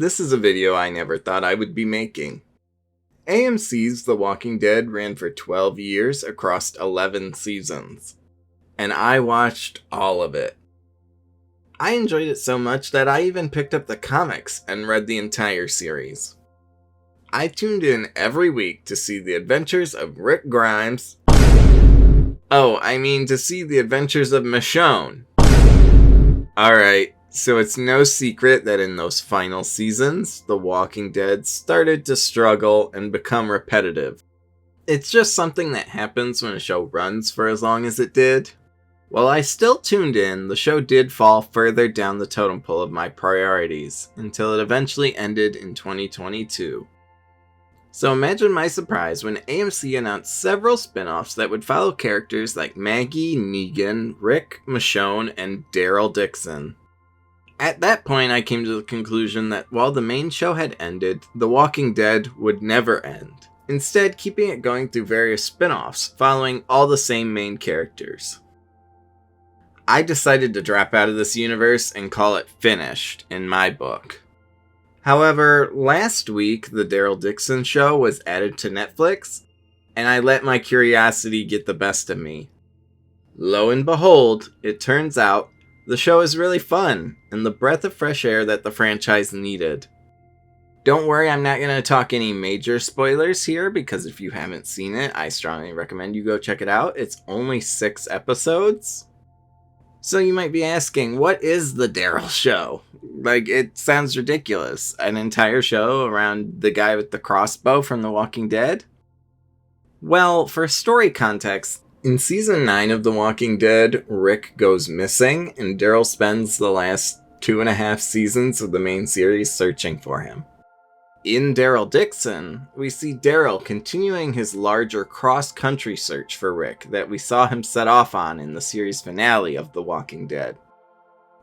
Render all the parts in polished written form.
This is a video I never thought I would be making. AMC's The Walking Dead ran for 12 years across 11 seasons, and I watched all of it. I enjoyed it so much that I even picked up the comics and read the entire series. I tuned in every week to see the adventures of Rick Grimes. To see the adventures of Michonne. Alright, so it's no secret that in those final seasons, The Walking Dead started to struggle and become repetitive. It's just something that happens when a show runs for as long as it did. While I still tuned in, the show did fall further down the totem pole of my priorities, until it eventually ended in 2022. So imagine my surprise when AMC announced several spin-offs that would follow characters like Maggie, Negan, Rick, Michonne, and Daryl Dixon. At that point, I came to the conclusion that while the main show had ended, The Walking Dead would never end, instead keeping it going through various spin-offs, following all the same main characters. I decided to drop out of this universe and call it finished, in my book. However, last week, the Daryl Dixon show was added to Netflix, and I let my curiosity get the best of me. Lo and behold, it turns out, the show is really fun, and the breath of fresh air that the franchise needed. Don't worry, I'm not going to talk any major spoilers here, because if you haven't seen it, I strongly recommend you go check it out. It's only 6 episodes. So you might be asking, what is the Daryl show? It sounds ridiculous. An entire show around the guy with the crossbow from The Walking Dead? Well, for story context, in Season 9 of The Walking Dead, Rick goes missing, and Daryl spends the last 2.5 seasons of the main series searching for him. In Daryl Dixon, we see Daryl continuing his larger cross-country search for Rick that we saw him set off on in the series finale of The Walking Dead.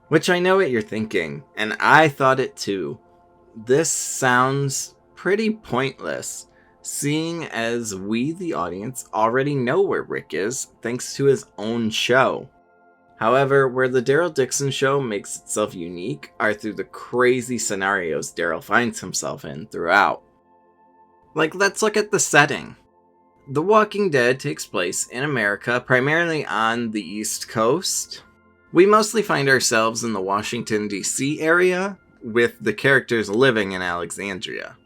Which I know what you're thinking, and I thought it too. This sounds pretty pointless, seeing as we, the audience, already know where Rick is thanks to his own show. However, where the Daryl Dixon show makes itself unique are through the crazy scenarios Daryl finds himself in throughout. Let's look at the setting. The Walking Dead takes place in America, primarily on the East Coast. We mostly find ourselves in the Washington, D.C. area, with the characters living in Alexandria.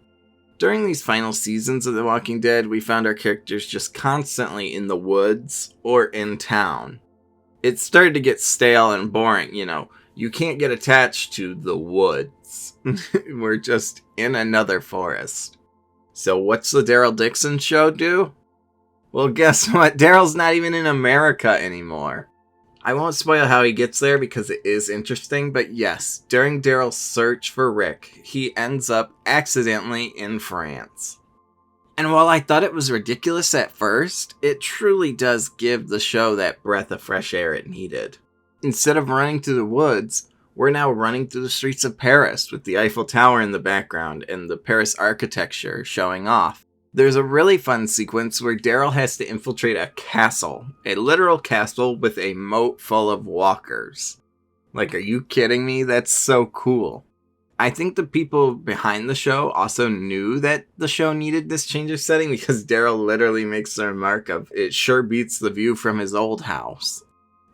During these final seasons of The Walking Dead, we found our characters just constantly in the woods or in town. It started to get stale and boring, you can't get attached to the woods. We're just in another forest. So what's the Daryl Dixon show do? Well, guess what? Daryl's not even in America anymore. I won't spoil how he gets there because it is interesting, but yes, during Daryl's search for Rick, he ends up accidentally in France. And while I thought it was ridiculous at first, it truly does give the show that breath of fresh air it needed. Instead of running through the woods, we're now running through the streets of Paris with the Eiffel Tower in the background and the Paris architecture showing off. There's a really fun sequence where Daryl has to infiltrate a castle, a literal castle with a moat full of walkers. Are you kidding me? That's so cool. I think the people behind the show also knew that the show needed this change of setting because Daryl literally makes the remark of, "It sure beats the view from his old house."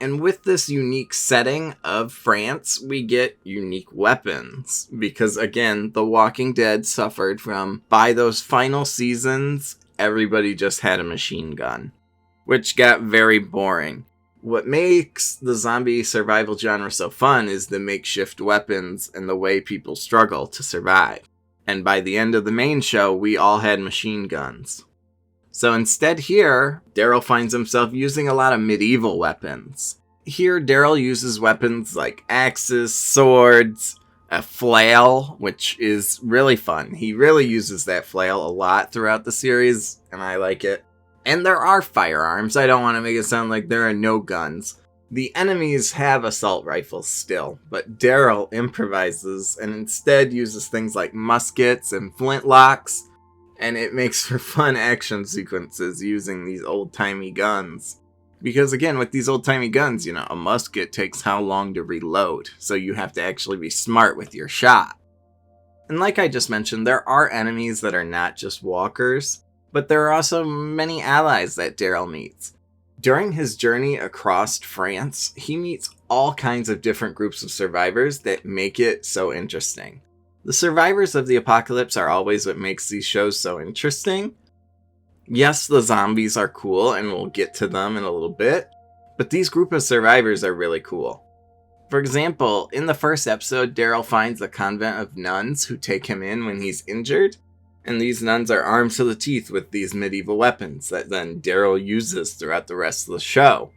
And with this unique setting of France, we get unique weapons. Because again, The Walking Dead suffered from, by those final seasons, everybody just had a machine gun. Which got very boring. What makes the zombie survival genre so fun is the makeshift weapons and the way people struggle to survive. And by the end of the main show, we all had machine guns. So instead here, Daryl finds himself using a lot of medieval weapons. Here, Daryl uses weapons like axes, swords, a flail, which is really fun. He really uses that flail a lot throughout the series, and I like it. And there are firearms. I don't want to make it sound like there are no guns. The enemies have assault rifles still, but Daryl improvises and instead uses things like muskets and flintlocks, and it makes for fun action sequences using these old-timey guns. Because again, with these old-timey guns, a musket takes how long to reload, so you have to actually be smart with your shot. And like I just mentioned, there are enemies that are not just walkers, but there are also many allies that Daryl meets. During his journey across France, he meets all kinds of different groups of survivors that make it so interesting. The survivors of the apocalypse are always what makes these shows so interesting. Yes, the zombies are cool, and we'll get to them in a little bit, but these group of survivors are really cool. For example, in the first episode, Daryl finds a convent of nuns who take him in when he's injured, and these nuns are armed to the teeth with these medieval weapons that then Daryl uses throughout the rest of the show.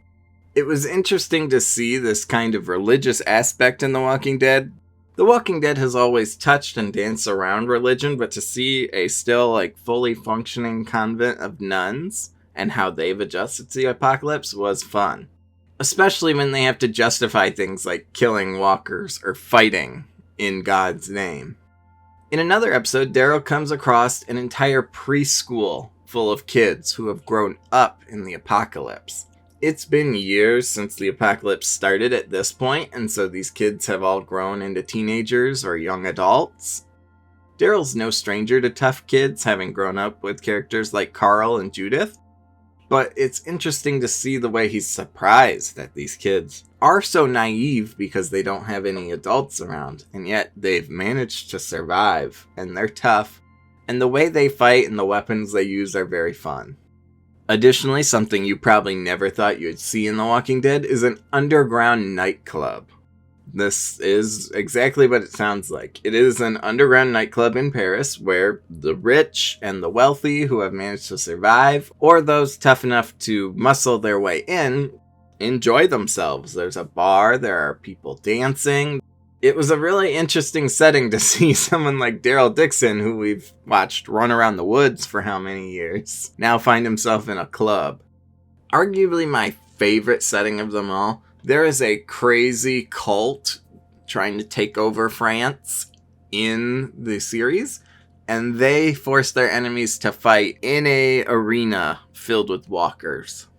It was interesting to see this kind of religious aspect in The Walking Dead. The Walking Dead has always touched and danced around religion, but to see a still fully functioning convent of nuns and how they've adjusted to the apocalypse was fun. Especially when they have to justify things like killing walkers or fighting in God's name. In another episode, Daryl comes across an entire preschool full of kids who have grown up in the apocalypse. It's been years since the apocalypse started at this point, and so these kids have all grown into teenagers or young adults. Daryl's no stranger to tough kids, having grown up with characters like Carl and Judith, but it's interesting to see the way he's surprised that these kids are so naive because they don't have any adults around, and yet they've managed to survive, and they're tough, and the way they fight and the weapons they use are very fun. Additionally, something you probably never thought you'd see in The Walking Dead is an underground nightclub. This is exactly what it sounds like. It is an underground nightclub in Paris where the rich and the wealthy who have managed to survive, or those tough enough to muscle their way in, enjoy themselves. There's a bar, there are people dancing. It was a really interesting setting to see someone like Daryl Dixon, who we've watched run around the woods for how many years, now find himself in a club. Arguably my favorite setting of them all, there is a crazy cult trying to take over France in the series, and they force their enemies to fight in a arena filled with walkers.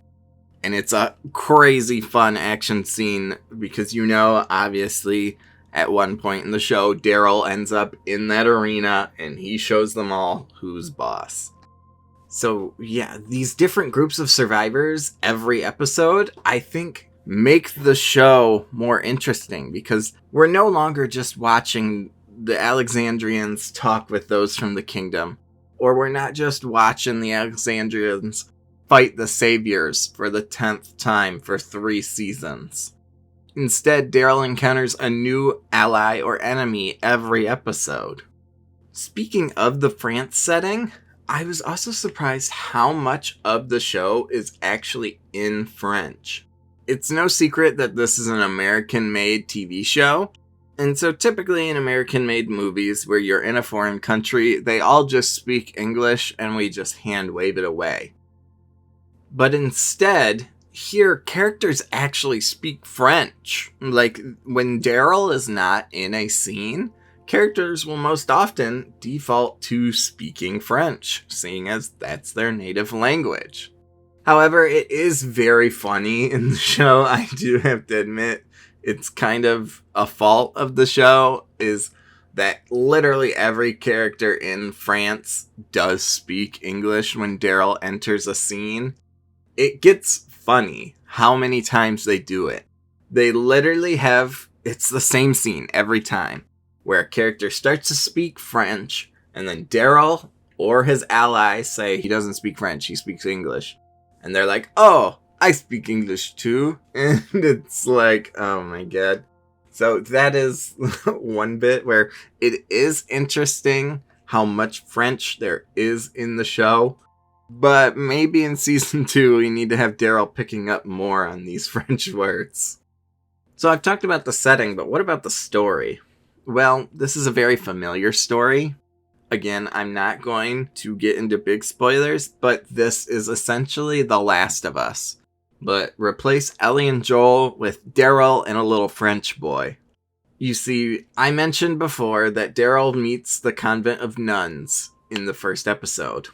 And it's a crazy fun action scene because obviously, at one point in the show, Daryl ends up in that arena and he shows them all who's boss. So yeah, these different groups of survivors every episode, I think, make the show more interesting because we're no longer just watching the Alexandrians talk with those from the kingdom, or we're not just watching the Alexandrians fight the Saviors for the 10th time for 3 seasons. Instead, Daryl encounters a new ally or enemy every episode. Speaking of the France setting, I was also surprised how much of the show is actually in French. It's no secret that this is an American-made TV show, and so typically in American-made movies where you're in a foreign country, they all just speak English and we just hand-wave it away. But instead, here, characters actually speak French. Like, when Daryl is not in a scene, characters will most often default to speaking French, seeing as that's their native language. However, it is very funny in the show, I do have to admit. It's kind of a fault of the show, is that literally every character in France does speak English when Daryl enters a scene. It gets funny how many times they do it. They literally it's the same scene every time, where a character starts to speak French, and then Daryl or his allies say he doesn't speak French, he speaks English. And they're like, oh, I speak English too. And it's like, oh my god. So that is one bit where it is interesting how much French there is in the show. But maybe in season 2, we need to have Daryl picking up more on these French words. So I've talked about the setting, but what about the story? Well, this is a very familiar story. Again, I'm not going to get into big spoilers, but this is essentially The Last of Us. But replace Ellie and Joel with Daryl and a little French boy. You see, I mentioned before that Daryl meets the convent of nuns in the first episode,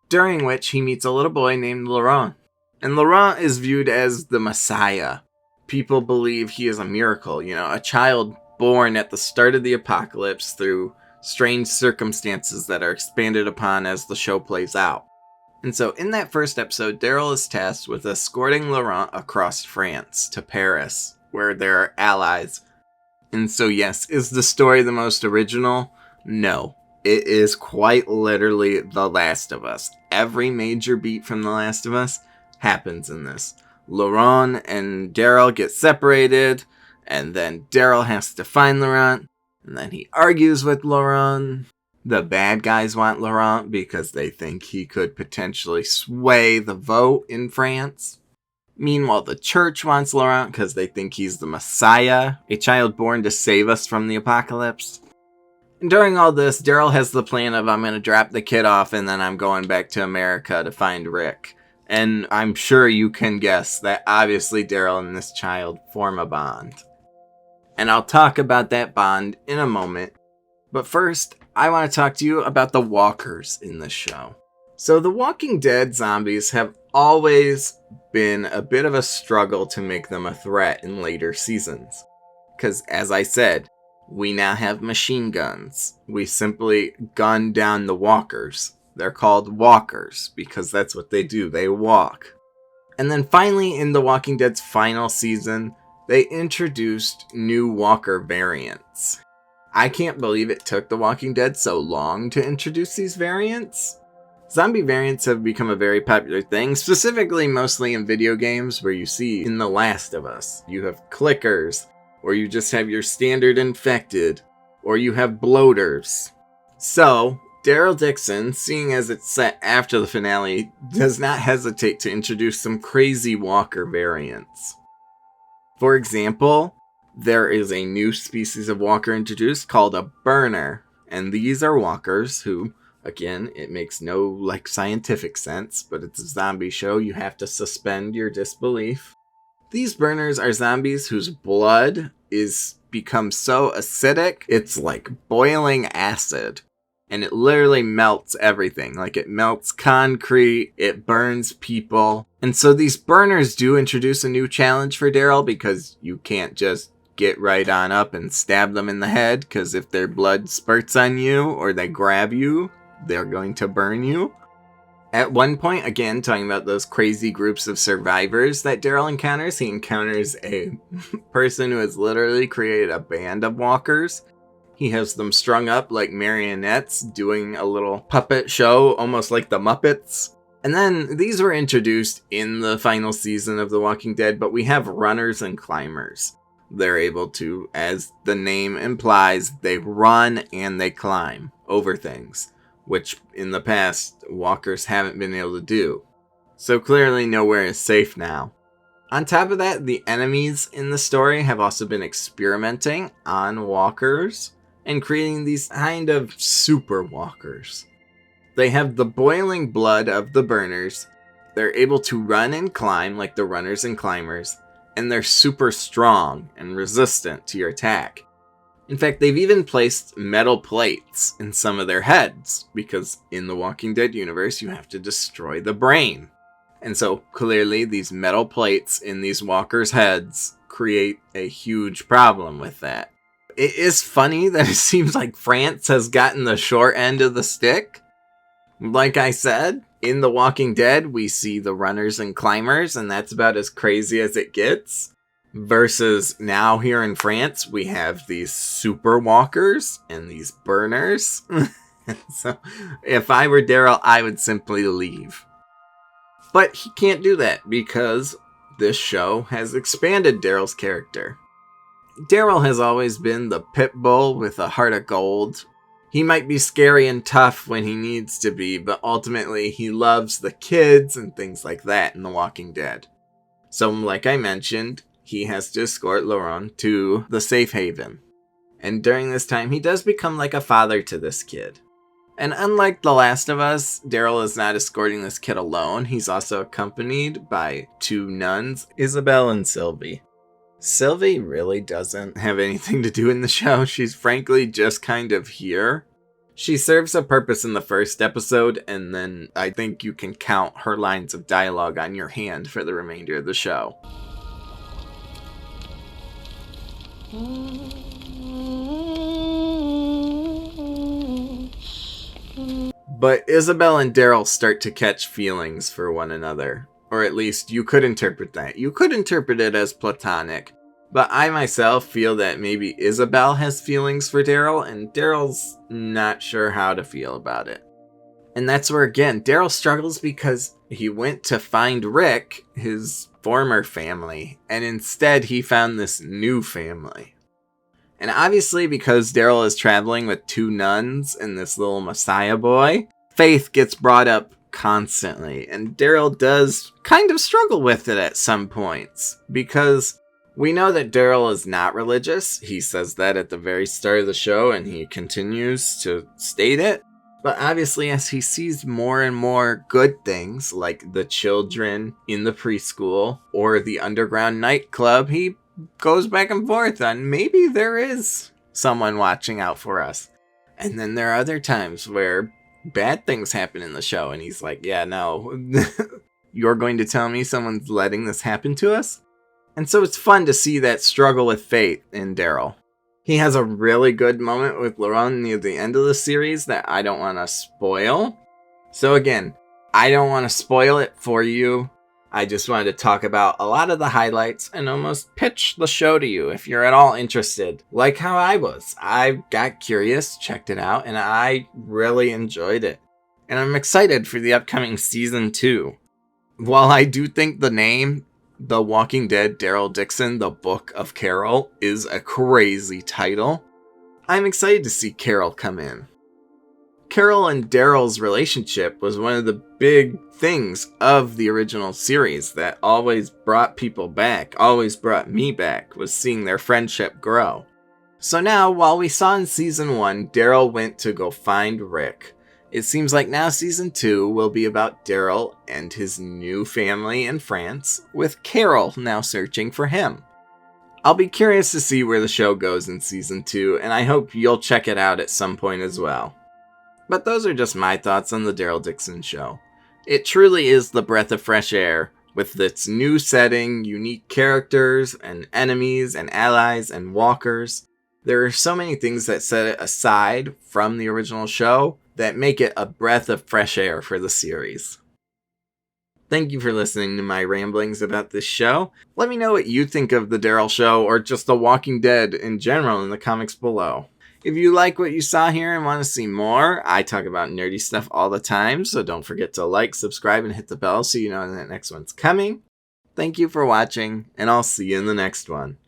during which he meets a little boy named Laurent. And Laurent is viewed as the Messiah. People believe he is a miracle, a child born at the start of the apocalypse through strange circumstances that are expanded upon as the show plays out. And so in that first episode, Daryl is tasked with escorting Laurent across France to Paris, where there are allies. And so yes, is the story the most original? No. It is quite literally The Last of Us. Every major beat from The Last of Us happens in this. Laurent and Daryl get separated, and then Daryl has to find Laurent, and then he argues with Laurent. The bad guys want Laurent because they think he could potentially sway the vote in France. Meanwhile, the church wants Laurent because they think he's the Messiah, a child born to save us from the apocalypse. And during all this, Daryl has the plan of, I'm going to drop the kid off and then I'm going back to America to find Rick. And I'm sure you can guess that obviously Daryl and this child form a bond. And I'll talk about that bond in a moment. But first, I want to talk to you about the walkers in this show. So the Walking Dead zombies have always been a bit of a struggle to make them a threat in later seasons. Because as I said, we now have machine guns. We simply gun down the walkers. They're called walkers because that's what they do. They walk. And then finally in The Walking Dead's final season, they introduced new walker variants. I can't believe it took The Walking Dead so long to introduce these variants. Zombie variants have become a very popular thing, specifically mostly in video games where you see in The Last of Us. You have clickers, or you just have your standard infected, or you have bloaters. So, Daryl Dixon, seeing as it's set after the finale, does not hesitate to introduce some crazy walker variants. For example, there is a new species of walker introduced called a burner, and these are walkers who, again, it makes no scientific sense, but it's a zombie show, you have to suspend your disbelief. These burners are zombies whose blood becomes so acidic, it's like boiling acid, and it literally melts everything. Like it melts concrete, it burns people, and so these burners do introduce a new challenge for Daryl because you can't just get right on up and stab them in the head, because if their blood spurts on you or they grab you, they're going to burn you. At one point, again, talking about those crazy groups of survivors that Daryl encounters, he encounters a person who has literally created a band of walkers. He has them strung up like marionettes, doing a little puppet show, almost like the Muppets. And then these were introduced in the final season of The Walking Dead, but we have runners and climbers. They're able to, as the name implies, they run and they climb over things, which in the past, walkers haven't been able to do. So clearly nowhere is safe now. On top of that, the enemies in the story have also been experimenting on walkers and creating these kind of super walkers. They have the boiling blood of the burners, they're able to run and climb like the runners and climbers, and they're super strong and resistant to your attack. In fact, they've even placed metal plates in some of their heads, because in the Walking Dead universe, you have to destroy the brain. And so, clearly, these metal plates in these walkers' heads create a huge problem with that. It is funny that it seems like France has gotten the short end of the stick. Like I said, in The Walking Dead, we see the runners and climbers, and that's about as crazy as it gets. Versus now here in France, we have these super walkers and these burners. So if I were Daryl, I would simply leave. But he can't do that because this show has expanded Daryl's character. Daryl has always been the pit bull with a heart of gold. He might be scary and tough when he needs to be, but ultimately he loves the kids and things like that in The Walking Dead. So like I mentioned, he has to escort Laurent to the safe haven. And during this time, he does become like a father to this kid. And unlike The Last of Us, Daryl is not escorting this kid alone. He's also accompanied by two nuns, Isabel and Sylvie. Sylvie really doesn't have anything to do in the show. She's frankly just kind of here. She serves a purpose in the first episode, and then I think you can count her lines of dialogue on your hand for the remainder of the show. But Isabel and Daryl start to catch feelings for one another. Or at least you could interpret that. You could interpret it as platonic. But I myself feel that maybe Isabel has feelings for Daryl, and Daryl's not sure how to feel about it. And that's where, again, Daryl struggles because he went to find Rick, his former family, and instead he found this new family. And obviously, because Daryl is traveling with 2 nuns and this little Messiah boy, faith gets brought up constantly, and Daryl does kind of struggle with it at some points, because we know that Daryl is not religious. He says that at the very start of the show, and he continues to state it. But obviously, as he sees more and more good things, like the children in the preschool or the underground nightclub, he goes back and forth on maybe there is someone watching out for us. And then there are other times where bad things happen in the show, and he's like, yeah, no, you're going to tell me someone's letting this happen to us? And so it's fun to see that struggle with faith in Daryl. He has a really good moment with Laurent near the end of the series that I don't want to spoil. So again, I don't want to spoil it for you. I just wanted to talk about a lot of the highlights and almost pitch the show to you if you're at all interested. Like how I was. I got curious, checked it out, and I really enjoyed it. And I'm excited for the upcoming season 2. While I do think the name, The Walking Dead Daryl Dixon, The Book of Carol, is a crazy title, I'm excited to see Carol come in. Carol and Daryl's relationship was one of the big things of the original series that always brought people back, always brought me back, was seeing their friendship grow. So now, while we saw in season 1, Daryl went to go find Rick, it seems like now season 2 will be about Daryl and his new family in France, with Carol now searching for him. I'll be curious to see where the show goes in season 2, and I hope you'll check it out at some point as well. But those are just my thoughts on the Daryl Dixon show. It truly is the breath of fresh air, with its new setting, unique characters, and enemies, and allies, and walkers. There are so many things that set it aside from the original show that make it a breath of fresh air for the series. Thank you for listening to my ramblings about this show. Let me know what you think of the Daryl show, or just The Walking Dead in general, in the comments below. If you like what you saw here and want to see more, I talk about nerdy stuff all the time, so don't forget to like, subscribe, and hit the bell so you know when that next one's coming. Thank you for watching, and I'll see you in the next one.